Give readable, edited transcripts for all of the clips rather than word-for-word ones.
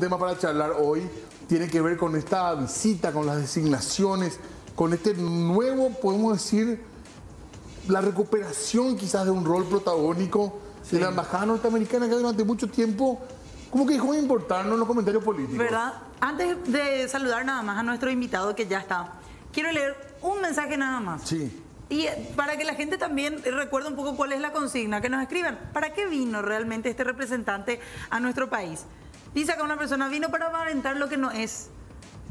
tema para charlar hoy tiene que ver con esta visita, con las designaciones, con este nuevo, podemos decir, la recuperación quizás de un rol protagónico de la embajada norteamericana que durante mucho tiempo como que dejó de importarnos en los comentarios políticos. ¿Verdad? Antes de saludar nada más a nuestro invitado que ya está, quiero leer un mensaje nada más. Sí. Y para que la gente también recuerde un poco cuál es la consigna, que nos escriban. ¿Para qué vino realmente este representante a nuestro país? Dice acá una persona, vino para aparentar lo que no es.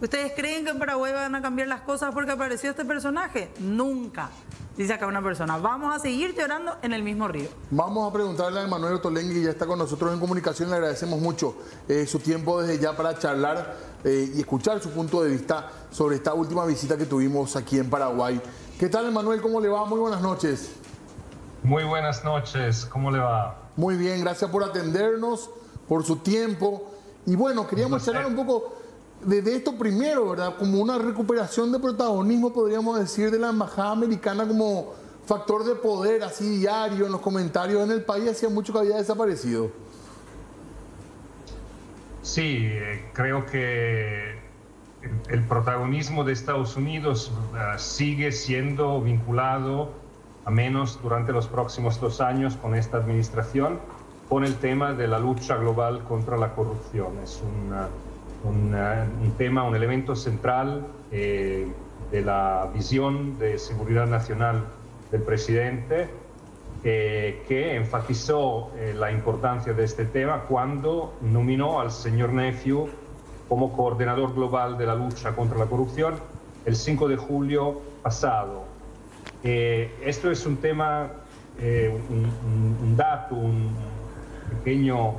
¿Ustedes creen que en Paraguay van a cambiar las cosas porque apareció este personaje? Nunca. Dice acá una persona, vamos a seguir llorando en el mismo río. Vamos a preguntarle a Manuel Ottolenghi, que ya está con nosotros en comunicación. Le agradecemos mucho su tiempo desde ya para charlar y escuchar su punto de vista sobre esta última visita que tuvimos aquí en Paraguay. ¿Qué tal, Manuel? ¿Cómo le va? Muy buenas noches. Muy buenas noches. ¿Cómo le va? Muy bien, gracias por atendernos, por su tiempo. Y bueno, queríamos charlar un poco de esto primero, ¿verdad? Como una recuperación de protagonismo, podríamos decir, de la embajada americana como factor de poder, así diario, en los comentarios en el país. Hacía mucho que había desaparecido. Sí, creo que el protagonismo de Estados Unidos sigue siendo vinculado, a menos durante los próximos 2 años con esta administración, con el tema de la lucha global contra la corrupción. Es un tema, un elemento central de la visión de seguridad nacional del presidente, que enfatizó la importancia de este tema cuando nominó al señor Nephew como coordinador global de la lucha contra la corrupción el 5 de julio pasado. Esto es un tema, un dato, un pequeño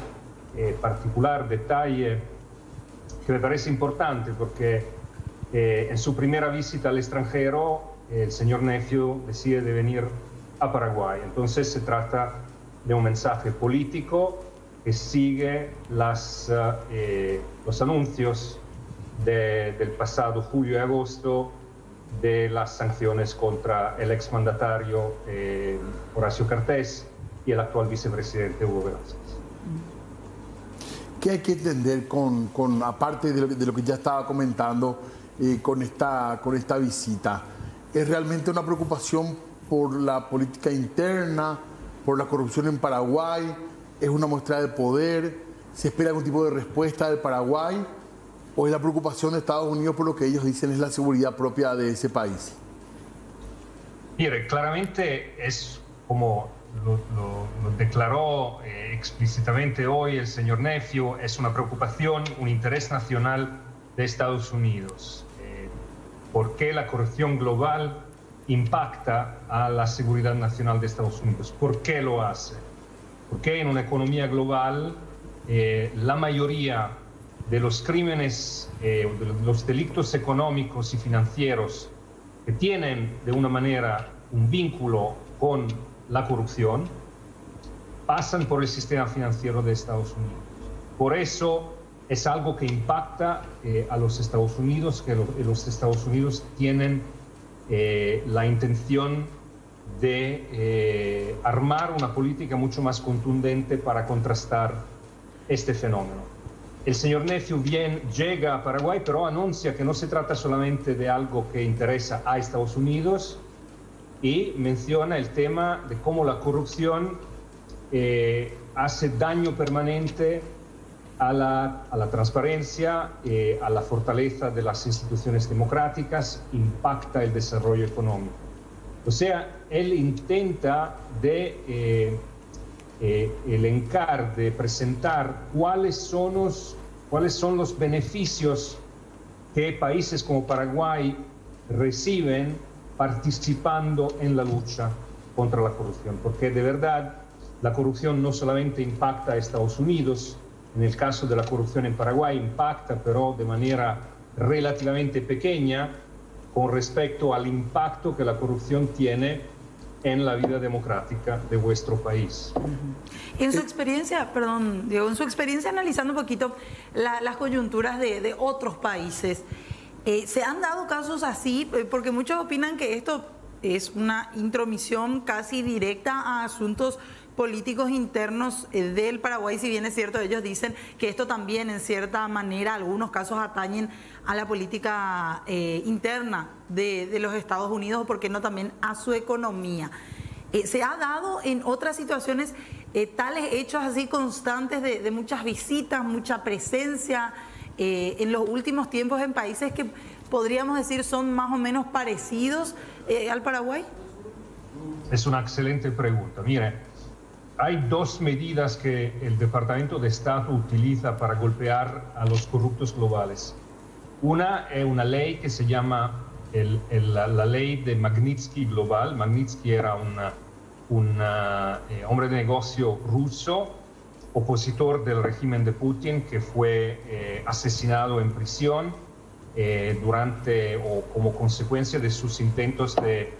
particular detalle que me parece importante porque en su primera visita al extranjero el señor Nephew decide de venir a Paraguay. Entonces se trata de un mensaje político que sigue los anuncios del pasado julio y agosto de las sanciones contra el exmandatario Horacio Cartés y el actual vicepresidente Hugo Velázquez. ¿Qué hay que entender aparte de lo que ya estaba comentando, con esta visita? ¿Es realmente una preocupación por la política interna, por la corrupción en Paraguay? ¿Es una muestra de poder? ¿Se espera algún tipo de respuesta del Paraguay? ¿O es la preocupación de Estados Unidos por lo que ellos dicen es la seguridad propia de ese país? Mire, claramente es como lo declaró explícitamente hoy el señor Nephew, es una preocupación, un interés nacional de Estados Unidos. ¿Por qué la corrupción global impacta a la seguridad nacional de Estados Unidos? ¿Por qué lo hace? Porque en una economía global la mayoría de los crímenes, de los delitos económicos y financieros que tienen de una manera un vínculo con la corrupción pasan por el sistema financiero de Estados Unidos. Por eso es algo que impacta a los Estados Unidos, que los Estados Unidos tienen la intención de armar una política mucho más contundente para contrastar este fenómeno. El señor Nephew llega a Paraguay, pero anuncia que no se trata solamente de algo que interesa a Estados Unidos y menciona el tema de cómo la corrupción hace daño permanente a la transparencia, a la fortaleza de las instituciones democráticas, impacta el desarrollo económico. O sea, él intenta elencar, de presentar cuáles son los beneficios que países como Paraguay reciben participando en la lucha contra la corrupción. Porque de verdad la corrupción no solamente impacta a Estados Unidos, en el caso de la corrupción en Paraguay impacta, pero de manera relativamente pequeña con respecto al impacto que la corrupción tiene en la vida democrática de vuestro país. En su experiencia, perdón, Diego, en su experiencia analizando un poquito las coyunturas de otros países, ¿se han dado casos así? Porque muchos opinan que esto es una intromisión casi directa a asuntos políticos internos del Paraguay, si bien es cierto, ellos dicen que esto también en cierta manera, algunos casos atañen a la política interna de los Estados Unidos, o por qué no también a su economía. ¿Se ha dado en otras situaciones tales hechos así constantes de muchas visitas, mucha presencia en los últimos tiempos en países que podríamos decir son más o menos parecidos al Paraguay? Es una excelente pregunta. Mire, hay dos medidas que el Departamento de Estado utiliza para golpear a los corruptos globales. Una es una ley que se llama la ley de Magnitsky global. Magnitsky era un hombre de negocio ruso, opositor del régimen de Putin, que fue asesinado en prisión durante o como consecuencia de sus intentos de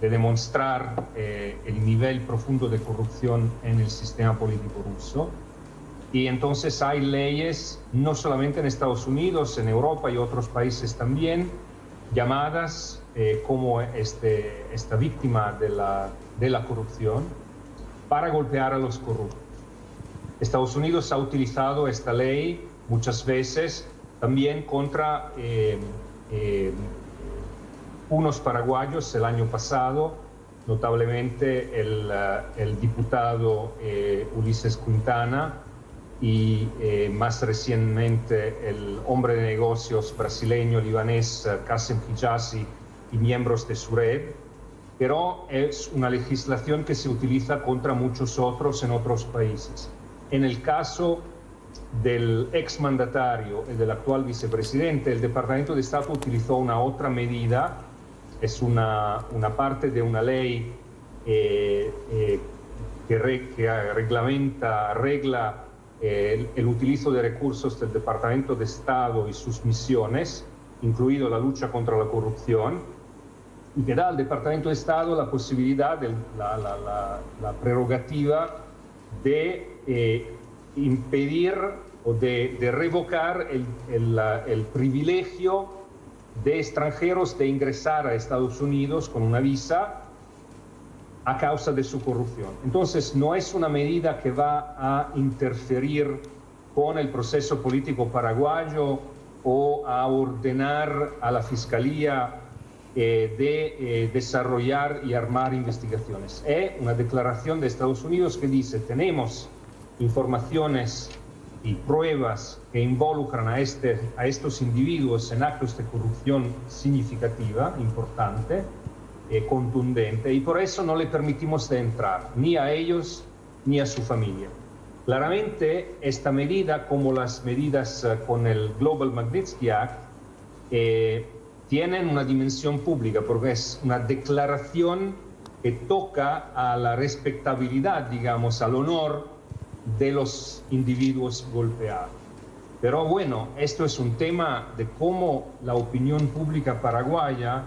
demostrar el nivel profundo de corrupción en el sistema político ruso. Y entonces hay leyes, no solamente en Estados Unidos, en Europa y otros países también, llamadas como esta víctima de la corrupción, para golpear a los corruptos. Estados Unidos ha utilizado esta ley muchas veces también contra unos paraguayos el año pasado, notablemente el diputado Ulises Quintana y más recientemente el hombre de negocios brasileño libanés Qasem Hijazi y miembros de su red, pero es una legislación que se utiliza contra muchos otros en otros países. En el caso del exmandatario y del actual vicepresidente, el Departamento de Estado utilizó una otra medida, es una parte de una ley que arregla el utilizo de recursos del Departamento de Estado y sus misiones, incluido la lucha contra la corrupción, y que da al Departamento de Estado la posibilidad, la prerrogativa de impedir o de revocar el privilegio de extranjeros de ingresar a Estados Unidos con una visa a causa de su corrupción. Entonces, no es una medida que va a interferir con el proceso político paraguayo o a ordenar a la Fiscalía de desarrollar y armar investigaciones. Es una declaración de Estados Unidos que dice: tenemos informaciones y pruebas que involucran a estos individuos en actos de corrupción significativa, importante, contundente, y por eso no le permitimos de entrar, ni a ellos ni a su familia. Claramente, esta medida, como las medidas con el Global Magnitsky Act, tienen una dimensión pública, porque es una declaración que toca a la respetabilidad, digamos, al honor de los individuos golpeados. Pero bueno, esto es un tema de cómo la opinión pública paraguaya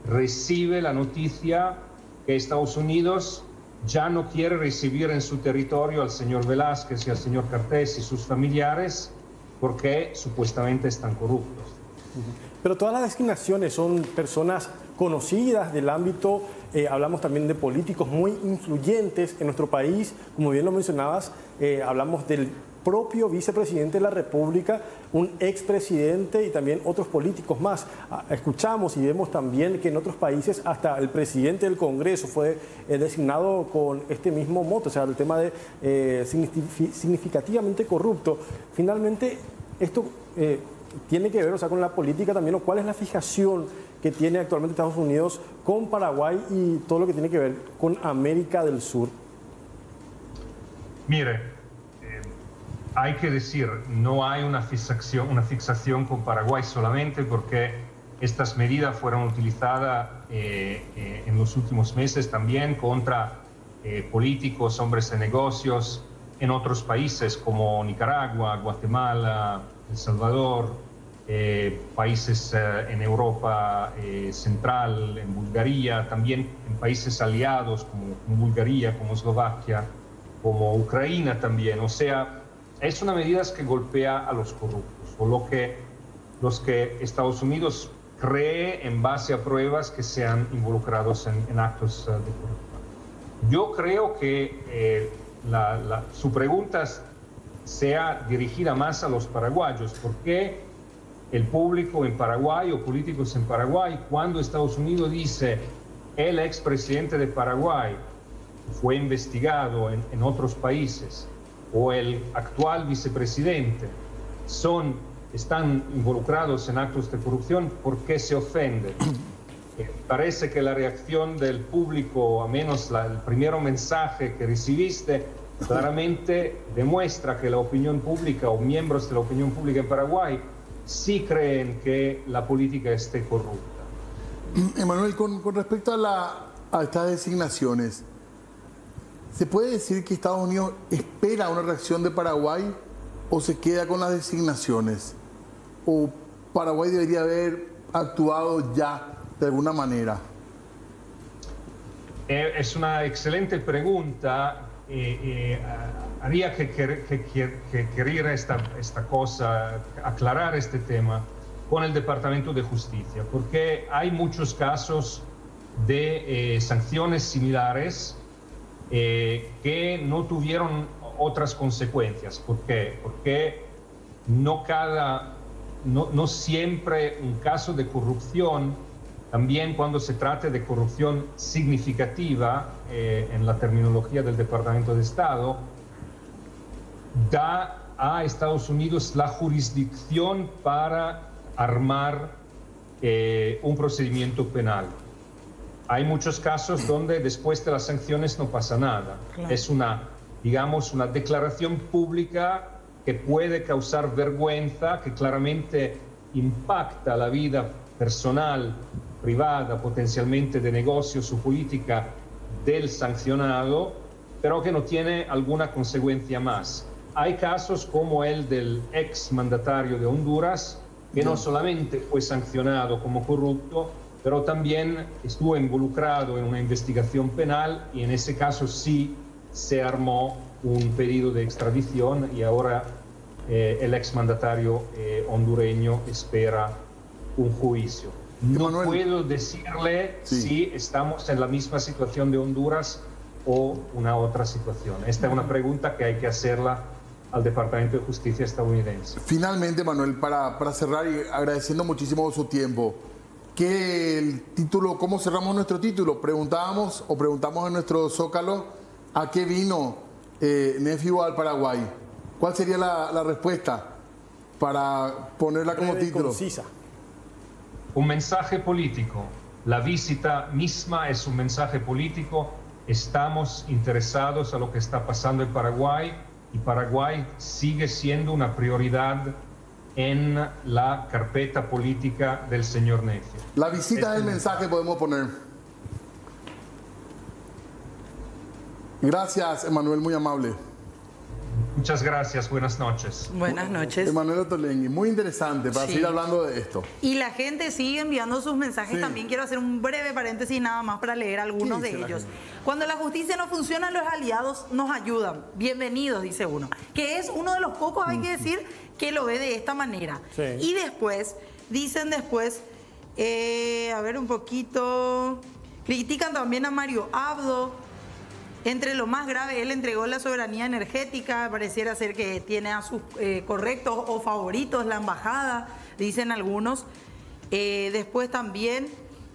recibe la noticia que Estados Unidos ya no quiere recibir en su territorio al señor Velázquez y al señor Cartés y sus familiares porque supuestamente están corruptos. Pero todas las designaciones son personas conocidas del ámbito, hablamos también de políticos muy influyentes en nuestro país, como bien lo mencionabas, hablamos del propio vicepresidente de la República, un expresidente y también otros políticos más. Escuchamos y vemos también que en otros países hasta el presidente del Congreso fue designado con este mismo mote, o sea, el tema de significativamente corrupto. Finalmente, esto tiene que ver, o sea, con la política también, o cuál es la fijación que tiene actualmente Estados Unidos con Paraguay y todo lo que tiene que ver con América del Sur. Mire, hay que decir, no hay una fixación con Paraguay solamente porque estas medidas fueron utilizadas en los últimos meses también contra políticos, hombres de negocios en otros países como Nicaragua, Guatemala, El Salvador, países en Europa central, en Bulgaria, también en países aliados como Bulgaria, como Eslovaquia, como Ucrania también. O sea, es una medida que golpea a los corruptos, o los que Estados Unidos cree en base a pruebas que sean involucrados en actos de corrupción. Yo creo que su pregunta sea dirigida más a los paraguayos. ¿Por qué el público en Paraguay o políticos en Paraguay, cuando Estados Unidos dice el expresidente de Paraguay fue investigado en otros países o el actual vicepresidente están involucrados en actos de corrupción, ¿por qué se ofenden? Parece que la reacción del público, a menos el primer mensaje que recibiste, claramente demuestra que la opinión pública o miembros de la opinión pública en Paraguay sí creen que la política esté corrupta. Emanuel, con respecto a estas designaciones, ¿se puede decir que Estados Unidos espera una reacción de Paraguay o se queda con las designaciones? ¿O Paraguay debería haber actuado ya de alguna manera? Es una excelente pregunta. Haría que querer esta cosa, aclarar este tema con el Departamento de Justicia, porque hay muchos casos de sanciones similares que no tuvieron otras consecuencias. ¿Por qué? Porque no siempre un caso de corrupción, también cuando se trata de corrupción significativa, en la terminología del Departamento de Estado, da a Estados Unidos la jurisdicción para armar un procedimiento penal. Hay muchos casos donde después de las sanciones no pasa nada. Claro. Es digamos, una declaración pública que puede causar vergüenza, que claramente impacta la vida personal, privada, potencialmente de negocios o política del sancionado, pero que no tiene alguna consecuencia más. Hay casos como el del ex mandatario de Honduras, que no solamente fue sancionado como corrupto, pero también estuvo involucrado en una investigación penal, y en ese caso sí se armó un pedido de extradición, y ahora el exmandatario hondureño espera un juicio. No puedo decirle si estamos en la misma situación de Honduras o una otra situación. Esta es una pregunta que hay que hacerla al Departamento de Justicia estadounidense. Finalmente, Manuel, para cerrar y agradeciendo muchísimo su tiempo, ¿cómo cerramos nuestro título? Preguntamos en nuestro Zócalo a qué vino Nephew al Paraguay. ¿Cuál sería la respuesta para ponerla como título? Concisa. Un mensaje político. La visita misma es un mensaje político. Estamos interesados en lo que está pasando en Paraguay, y Paraguay sigue siendo una prioridad en la carpeta política del señor Nephew. La visita del mensaje podemos poner. Gracias, Emanuel, muy amable. Muchas gracias, buenas noches. Buenas noches. Emanuel Ottolenghi, muy interesante para seguir hablando de esto. Y la gente sigue enviando sus mensajes también. Quiero hacer un breve paréntesis nada más para leer algunos de ellos. Cuando la justicia no funciona, los aliados nos ayudan. Bienvenidos, dice uno. Que es uno de los pocos, hay que decir, que lo ve de esta manera. Sí. Y después, dicen a ver un poquito, critican también a Mario Abdo. Entre lo más grave, él entregó la soberanía energética, pareciera ser que tiene a sus correctos o favoritos la embajada, dicen algunos. Después también,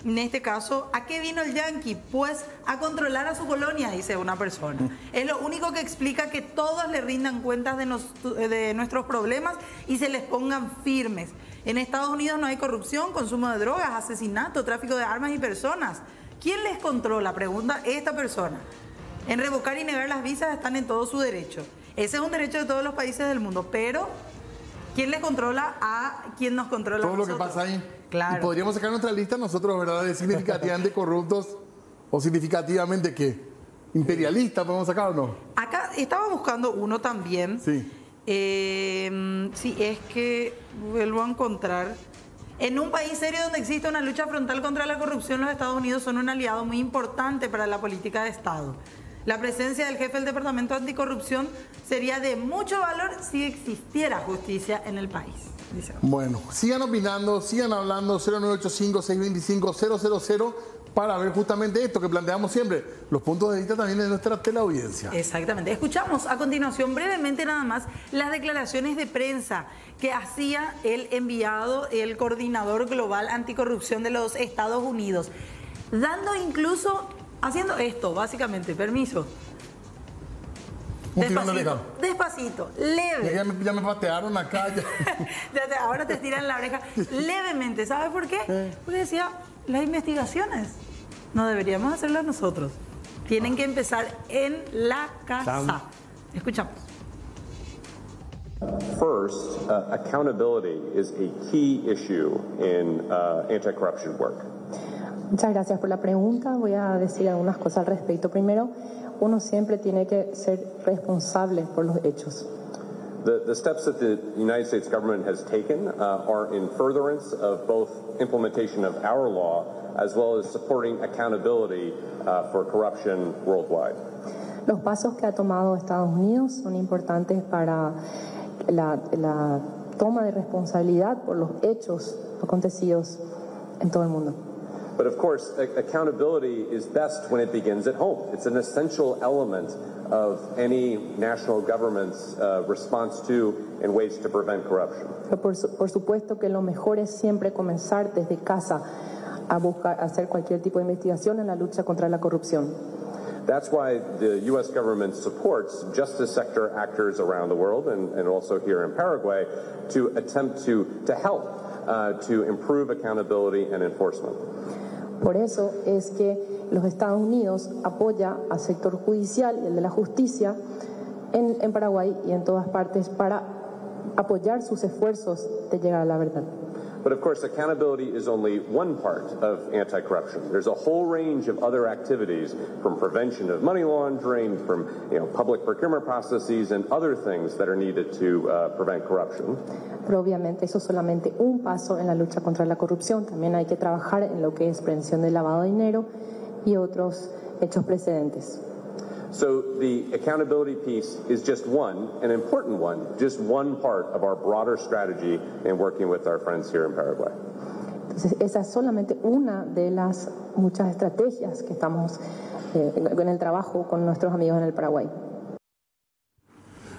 en este caso, ¿a qué vino el yanqui? Pues a controlar a su colonia, dice una persona. Es lo único que explica que todos le rindan cuentas de nuestros problemas y se les pongan firmes. En Estados Unidos no hay corrupción, consumo de drogas, asesinato, tráfico de armas y personas. ¿Quién les controla? Pregunta esta persona. En revocar y negar las visas están en todo su derecho. Ese es un derecho de todos los países del mundo, pero ¿quién les controla a quién nos controla? Todo lo que pasa ahí. Claro. Y podríamos sacar nuestra lista nosotros, ¿verdad? De significativamente corruptos o significativamente ¿qué? Imperialistas, ¿podemos sacar o no? Acá estaba buscando uno también. Sí. Sí, es que vuelvo a encontrar. En un país serio donde existe una lucha frontal contra la corrupción, los Estados Unidos son un aliado muy importante para la política de Estado. La presencia del jefe del Departamento Anticorrupción sería de mucho valor si existiera justicia en el país. Dice. Bueno, sigan opinando, sigan hablando, 0985-625-000. para ver justamente esto que planteamos siempre, los puntos de vista también de nuestra teleaudiencia. Exactamente. Escuchamos a continuación brevemente nada más las declaraciones de prensa que hacía el enviado, el coordinador global anticorrupción de los Estados Unidos, dando incluso, haciendo esto, básicamente, permiso. Despacito, leve. Ya me patearon acá. Ahora te tiran la oreja levemente. ¿Sabes por qué? Porque decía, las investigaciones no deberíamos hacerlas nosotros. Tienen que empezar en la casa. Escuchamos. First, accountability is a key issue in anti-corruption work. Muchas gracias por la pregunta. Voy a decir algunas cosas al respecto. Primero, uno siempre tiene que ser responsable por los hechos. The steps that the United States government has taken are in furtherance of both implementation of our law as well as supporting accountability for corruption worldwide. Los pasos que ha tomado Estados Unidos son importantes para la toma de responsabilidad por los hechos acontecidos en todo el mundo. But of course, accountability is best when it begins at home. It's an essential element of any national government's response to and ways to prevent corruption. Pero por supuesto que lo mejor es siempre comenzar desde casa a buscar hacer cualquier tipo de investigación en la lucha contra la corrupción. That's why the U.S. government supports justice sector actors around the world and also here in Paraguay to attempt to help to improve accountability and enforcement. Por eso es que los Estados Unidos apoya al sector judicial y el de la justicia en Paraguay y en todas partes para apoyar sus esfuerzos de llegar a la verdad. But of course, accountability is only one part of anti-corruption. There's a whole range of other activities, from prevention of money laundering, from public procurement processes, and other things that are needed to prevent corruption. Pero obviamente eso es solamente un paso en la lucha contra la corrupción. También hay que trabajar en lo que es prevención del lavado de dinero y otros hechos precedentes. So the accountability piece is just one, an important one, just one part of our broader strategy in working with our friends here in Paraguay. Entonces, esa es solamente una de las muchas estrategias que estamos en el trabajo con nuestros amigos en el Paraguay.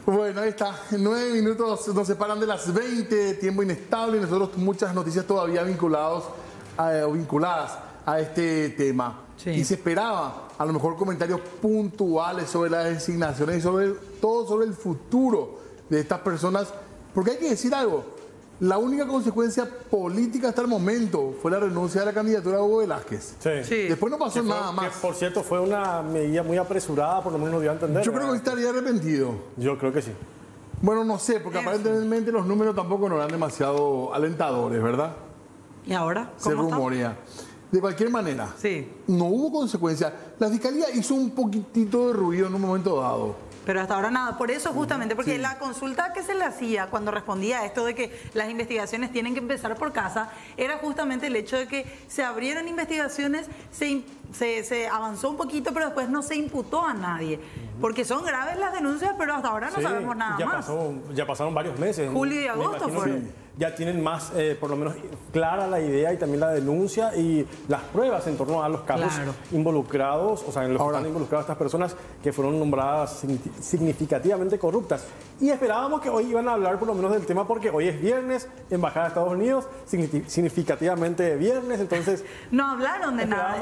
Bueno, ahí está. 9 minutos nos separan de las 20, tiempo inestable, y nosotros muchas noticias todavía vinculadas a este tema. Sí. Y se esperaba a lo mejor comentarios puntuales sobre las designaciones y sobre todo sobre el futuro de estas personas, porque hay que decir algo, la única consecuencia política hasta el momento fue la renuncia de la candidatura de Hugo Velázquez. Sí. Después no pasó nada más. Que, por cierto, fue una medida muy apresurada, por lo menos nos dio a entender. Yo creo que estaría arrepentido. Yo creo que sí. Bueno, no sé, porque aparentemente los números tampoco no eran demasiado alentadores, ¿verdad? ¿Y ahora? Se rumorea. De cualquier manera, no hubo consecuencias. La Fiscalía hizo un poquitito de ruido en un momento dado. Pero hasta ahora nada. Por eso justamente, porque la consulta que se le hacía cuando respondía a esto de que las investigaciones tienen que empezar por casa, era justamente el hecho de que se abrieron investigaciones, se avanzó un poquito, pero después no se imputó a nadie. Porque son graves las denuncias, pero hasta ahora no sabemos nada más. Ya pasaron varios meses. Julio y agosto fueron. Ya tienen más, por lo menos, clara la idea y también la denuncia y las pruebas en torno a los casos involucrados, o sea, en los que están involucradas estas personas que fueron nombradas significativamente corruptas. Y esperábamos que hoy iban a hablar por lo menos del tema porque hoy es viernes, Embajada de Estados Unidos, significativamente viernes, entonces... No hablaron de nada,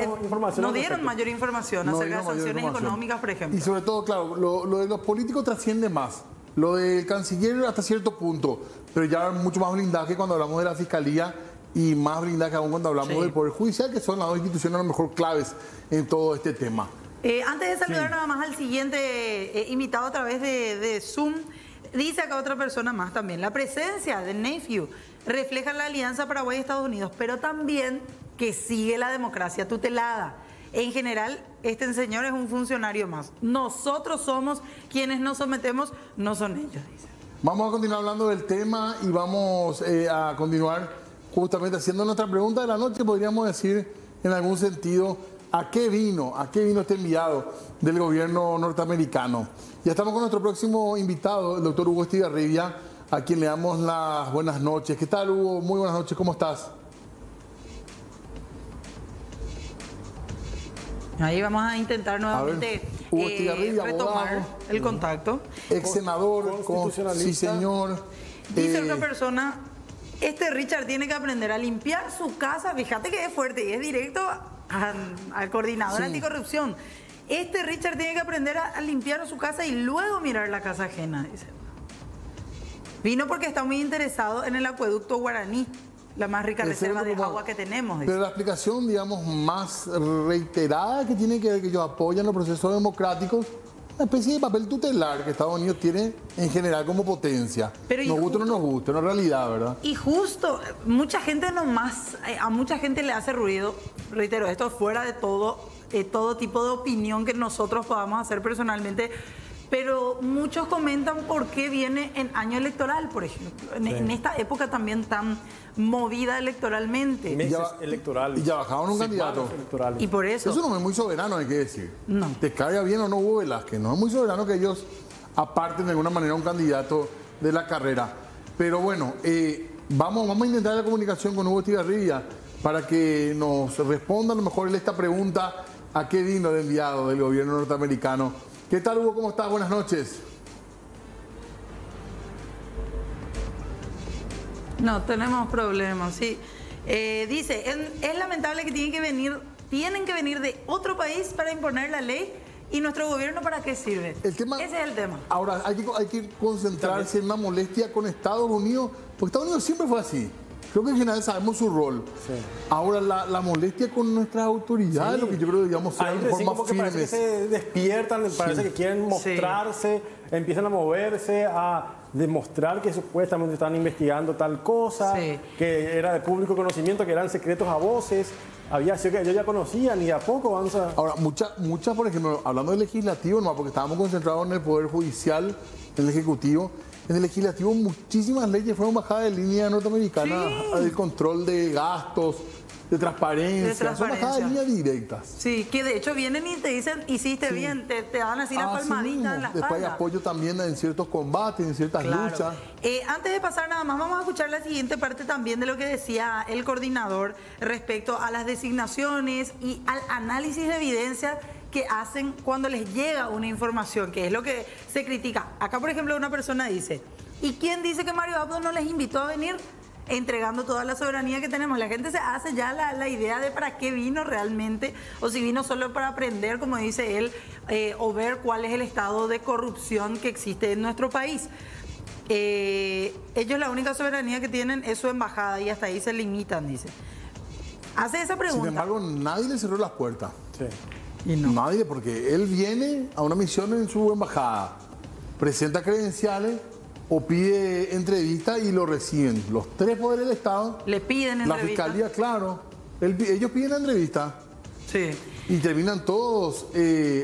no dieron mayor información acerca de sanciones económicas, por ejemplo. Y sobre todo, claro, lo de los políticos trasciende más. Lo del canciller hasta cierto punto, pero ya mucho más blindaje cuando hablamos de la Fiscalía y más blindaje aún cuando hablamos del Poder Judicial, que son las dos instituciones a lo mejor claves en todo este tema. Antes de saludar nada más al siguiente invitado a través de Zoom, dice acá otra persona más también, la presencia de Nephew refleja la alianza Paraguay-Estados Unidos, pero también que sigue la democracia tutelada. En general, este señor es un funcionario más. Nosotros somos quienes nos sometemos, no son ellos, dice. Vamos a continuar hablando del tema y vamos a continuar justamente haciendo nuestra pregunta de la noche, podríamos decir en algún sentido, ¿a qué vino este enviado del gobierno norteamericano? Ya estamos con nuestro próximo invitado, el doctor Hugo Estigarribia, a quien le damos las buenas noches. ¿Qué tal, Hugo? Muy buenas noches, ¿cómo estás? Ahí vamos a intentar nuevamente Hugo Estigarribia, retomar abogado, el contacto. ex senador, sí constitucionalista. señor. Dice otra persona, Richard tiene que aprender a limpiar su casa. Fíjate que es fuerte y es directo al coordinador Sí. anticorrupción. Richard tiene que aprender a limpiar su casa y luego mirar la casa ajena, dice. Vino porque está muy interesado en el acueducto guaraní, la más rica reserva de agua que tenemos. Dice. Pero la explicación, digamos, más reiterada que tiene que ver que ellos apoyan los procesos democráticos, una especie de papel tutelar que Estados Unidos tiene en general como potencia. Pero nos gusta o no nos gusta, una realidad, ¿verdad? Y justo, mucha gente nomás, a mucha gente le hace ruido, reitero, esto es fuera de todo tipo de opinión que nosotros podamos hacer personalmente, pero muchos comentan por qué viene en año electoral, por ejemplo, en esta época también tan movida electoralmente. Meses electorales. Y ya bajaron un candidato. Y por eso... Eso no es muy soberano, hay que decir. No. Te caiga bien o no Hugo Velázquez, no es muy soberano que ellos aparten de alguna manera un candidato de la carrera. Pero bueno, vamos a intentar la comunicación con Hugo Estigarribia para que nos responda a lo mejor esta pregunta: ¿a qué vino el enviado del gobierno norteamericano? ¿Qué tal, Hugo? ¿Cómo estás? Buenas noches. No, tenemos problemas, sí. Dice, es lamentable que tienen que venir de otro país para imponer la ley. ¿Y nuestro gobierno para qué sirve? Ese es el tema. Ahora, hay que concentrarse en una molestia con Estados Unidos, porque Estados Unidos siempre fue así. Creo que en general sabemos su rol. Sí. Ahora, la molestia con nuestras autoridades, lo que yo creo que deberíamos ser de forma porque parece que se despiertan, parece que quieren mostrarse, empiezan a moverse, a demostrar que supuestamente están investigando tal cosa, que era de público conocimiento, que eran secretos a voces. Había sido que ellos ya conocían y de a poco van a... Ahora, muchas, por ejemplo, hablando del legislativo, nomás porque estábamos concentrados en el Poder Judicial, en el Ejecutivo. En el Legislativo muchísimas leyes fueron bajadas de línea norteamericana, del control de gastos, de transparencia, son bajadas de línea directas. Sí, que de hecho vienen y te dicen, hiciste bien, te dan así la palmadita en la espalda. Después hay apoyo también en ciertos combates, en ciertas luchas. Antes de pasar nada más, vamos a escuchar la siguiente parte también de lo que decía el coordinador respecto a las designaciones y al análisis de evidencia que hacen cuando les llega una información, que es lo que se critica. Acá, por ejemplo, una persona dice, ¿y quién dice que Mario Abdo no les invitó a venir entregando toda la soberanía que tenemos? La gente se hace ya la idea de para qué vino realmente, o si vino solo para aprender, como dice él, o ver cuál es el estado de corrupción que existe en nuestro país. Ellos la única soberanía que tienen es su embajada y hasta ahí se limitan, dice. Hace esa pregunta. Sin embargo, nadie le cerró las puertas. Sí. Y no. Nadie, porque él viene a una misión en su embajada, presenta credenciales o pide entrevista y lo reciben. Los tres poderes del Estado. Le piden entrevista. La fiscalía, claro. Ellos piden la entrevista. Sí. Y terminan todos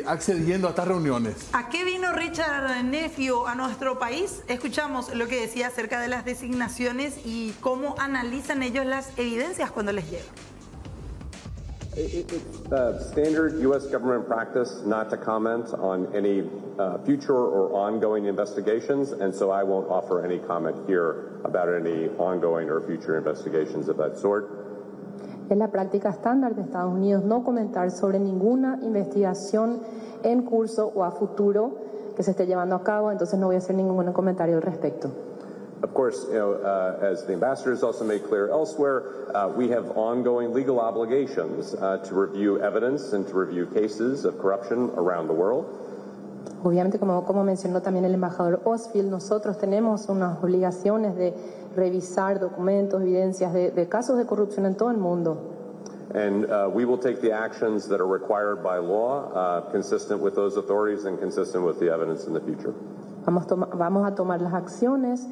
accediendo a estas reuniones. ¿A qué vino Richard Nephew a nuestro país? Escuchamos lo que decía acerca de las designaciones y cómo analizan ellos las evidencias cuando les llegan. It's standard U.S. government practice not to comment on any future or ongoing investigations, and so I won't offer any comment here about any ongoing or future investigations of that sort. Es la práctica estándar de Estados Unidos no comentar sobre ninguna investigación en curso o a futuro que se esté llevando a cabo, entonces no voy a hacer ningún comentario al respecto. Of course, as the ambassador has also made clear elsewhere, we have ongoing legal obligations to review evidence and to review cases of corruption around the world. Obviamente, como mencionó también el embajador Osfield, nosotros tenemos unas obligaciones de revisar documentos, evidencias de casos de corrupción en todo el mundo. And we will take the actions that are required by law, consistent with those authorities and consistent with the evidence in the future. Vamos a tomar las acciones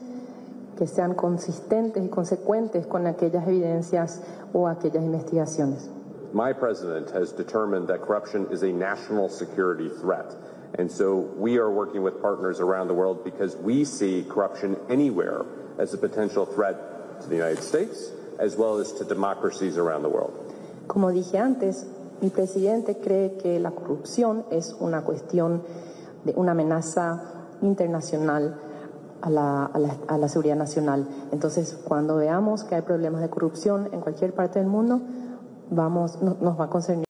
que sean consistentes y consecuentes con aquellas evidencias o aquellas investigaciones. My president has determined that corruption is a national security threat. And so we are working with partners around the world because we see corruption anywhere as a potential threat to the United States as well as to democracies around the world. Como dije antes, mi presidente cree que la corrupción es una cuestión de una amenaza internacional a la seguridad nacional. Entonces, cuando veamos que hay problemas de corrupción en cualquier parte del mundo, nos va a concernir.